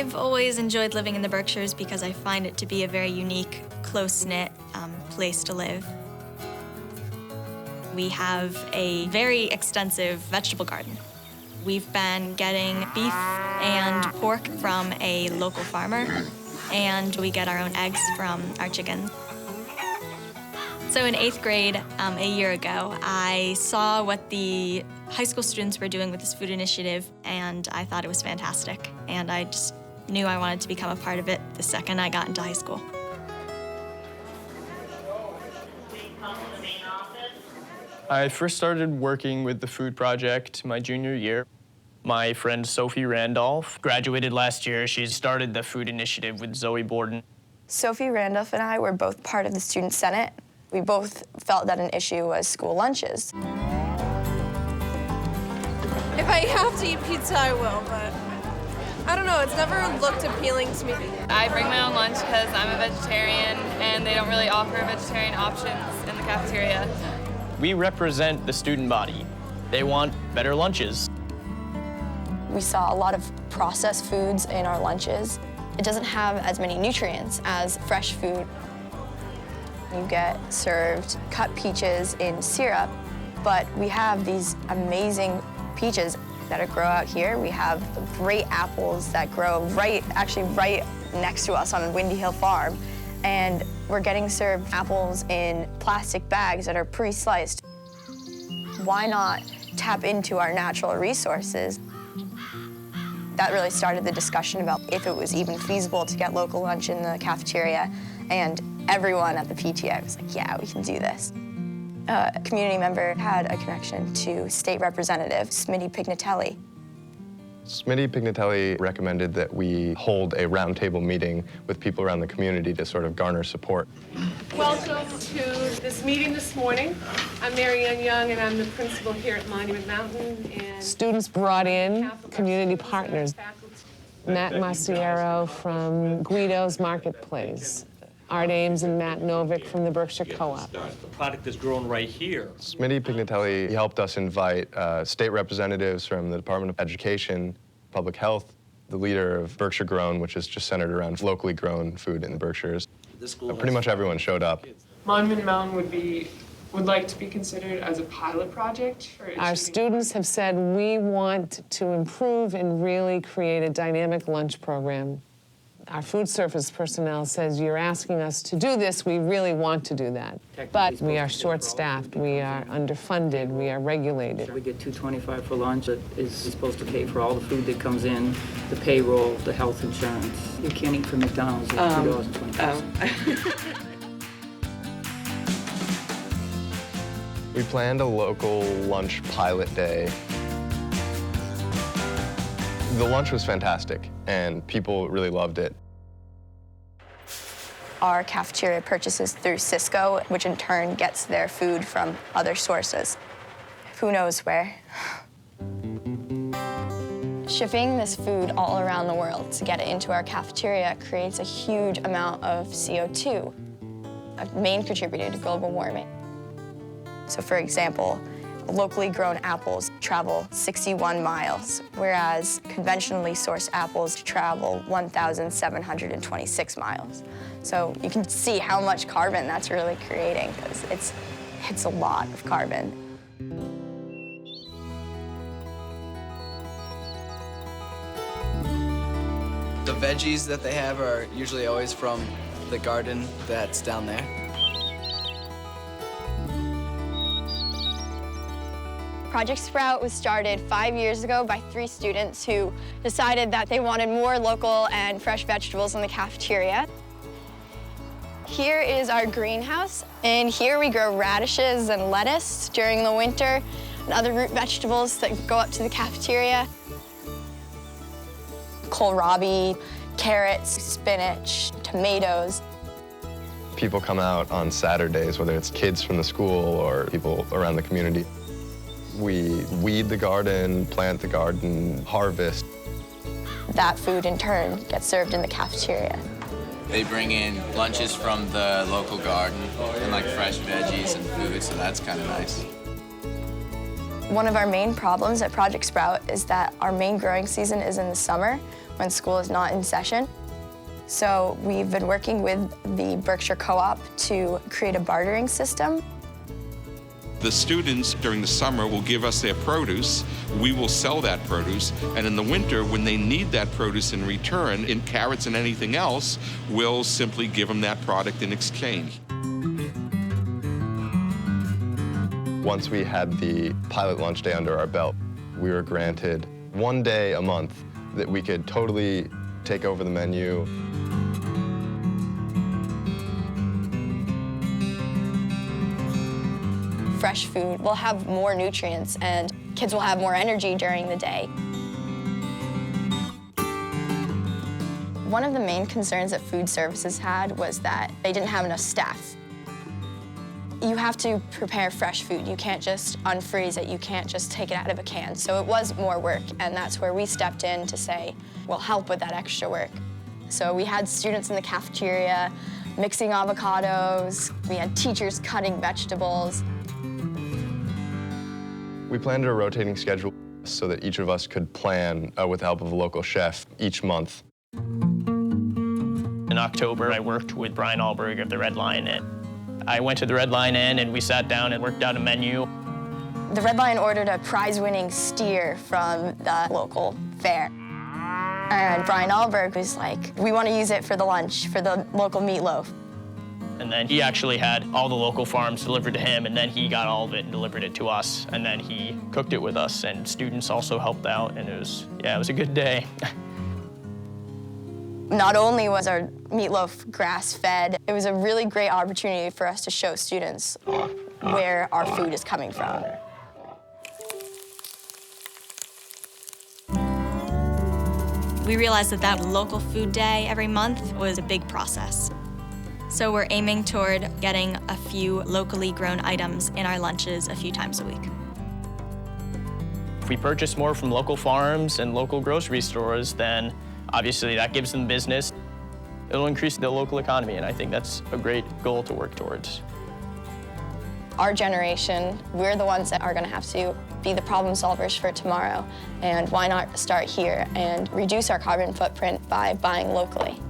I've always enjoyed living in the Berkshires because I find it to be a very unique, close-knit place to live. We have a very extensive vegetable garden. We've been getting beef and pork from a local farmer, and we get our own eggs from our chickens. So in 8th grade, a year ago, I saw what the high school students were doing with this food initiative, and I thought it was fantastic. And I just knew I wanted to become a part of it the second I got into high school. I first started working with the food project my junior year. My friend Sophie Randolph graduated last year. She started the food initiative with Zoe Borden. Sophie Randolph and I were both part of the Student Senate. We both felt that an issue was school lunches. If I have to eat pizza, I will, but I don't know, it's never looked appealing to me. I bring my own lunch because I'm a vegetarian and they don't really offer vegetarian options in the cafeteria. We represent the student body. They want better lunches. We saw a lot of processed foods in our lunches. It doesn't have as many nutrients as fresh food. You get served cut peaches in syrup, but we have these amazing peaches that grow out here. We have great apples that grow right next to us on Windy Hill Farm. And we're getting served apples in plastic bags that are pre-sliced. Why not tap into our natural resources? That really started the discussion about if it was even feasible to get local lunch in the cafeteria, and everyone at the PTA was like, yeah, we can do this. A community member had a connection to State Representative Smitty Pignatelli. Smitty Pignatelli recommended that we hold a roundtable meeting with people around the community to sort of garner support. Welcome to this meeting this morning. I'm Mary Ann Young, and I'm the principal here at Monument Mountain. And students brought in community partners. Matt Masiero from Guido's Marketplace. Art Ames and Matt Novick from the Berkshire Co-op. The product is grown right here. Smitty Pignatelli helped us invite state representatives from the Department of Education, Public Health, the leader of Berkshire Grown, which is just centered around locally grown food in the Berkshires. Pretty much everyone showed up. Monument Mountain would like to be considered as a pilot project. Our students have said we want to improve and really create a dynamic lunch program. Our food service personnel says, you're asking us to do this, we really want to do that. But we are short-staffed, we are underfunded, we are regulated. We get $2.25 for lunch that is supposed to pay for all the food that comes in, the payroll, the health insurance. You can't eat from McDonald's at $2.25. We planned a local lunch pilot day. The lunch was fantastic, and people really loved it. Our cafeteria purchases through Cisco, which in turn gets their food from other sources. Who knows where? Shipping this food all around the world to get it into our cafeteria creates a huge amount of CO2, a main contributor to global warming. So for example, locally grown apples travel 61 miles, whereas conventionally sourced apples travel 1,726 miles. So you can see how much carbon that's really creating, because it's a lot of carbon. The veggies that they have are usually always from the garden that's down there. Project Sprout was started 5 years ago by 3 students who decided that they wanted more local and fresh vegetables in the cafeteria. Here is our greenhouse, and here we grow radishes and lettuce during the winter and other root vegetables that go up to the cafeteria. Kohlrabi, carrots, spinach, tomatoes. People come out on Saturdays, whether it's kids from the school or people around the community. We weed the garden, plant the garden, harvest. That food, in turn, gets served in the cafeteria. They bring in lunches from the local garden and like fresh veggies and food, so that's kind of nice. One of our main problems at Project Sprout is that our main growing season is in the summer, when school is not in session. So we've been working with the Berkshire Co-op to create a bartering system. The students during the summer will give us their produce, we will sell that produce, and in the winter, when they need that produce in return, in carrots and anything else, we'll simply give them that product in exchange. Once we had the pilot lunch day under our belt, we were granted 1 day a month that we could totally take over the menu. Fresh food will have more nutrients and kids will have more energy during the day. One of the main concerns that food services had was that they didn't have enough staff. You have to prepare fresh food. You can't just unfreeze it. You can't just take it out of a can. So it was more work, and that's where we stepped in to say, we'll help with that extra work. So we had students in the cafeteria mixing avocados. We had teachers cutting vegetables. We planned a rotating schedule so that each of us could plan with the help of a local chef each month. In October, I worked with Brian Allberg of the Red Lion Inn. I went to the Red Lion Inn and we sat down and worked out a menu. The Red Lion ordered a prize-winning steer from the local fair. And Brian Allberg was like, we want to use it for the lunch, for the local meatloaf. And then he actually had all the local farms delivered to him, and then he got all of it and delivered it to us. And then he cooked it with us, and students also helped out, and it was a good day. Not only was our meatloaf grass-fed, it was a really great opportunity for us to show students where our food is coming from. We realized that that local food day every month was a big process. So we're aiming toward getting a few locally grown items in our lunches a few times a week. If we purchase more from local farms and local grocery stores, then obviously that gives them business. It'll increase the local economy, and I think that's a great goal to work towards. Our generation, we're the ones that are going to have to be the problem solvers for tomorrow. And why not start here and reduce our carbon footprint by buying locally?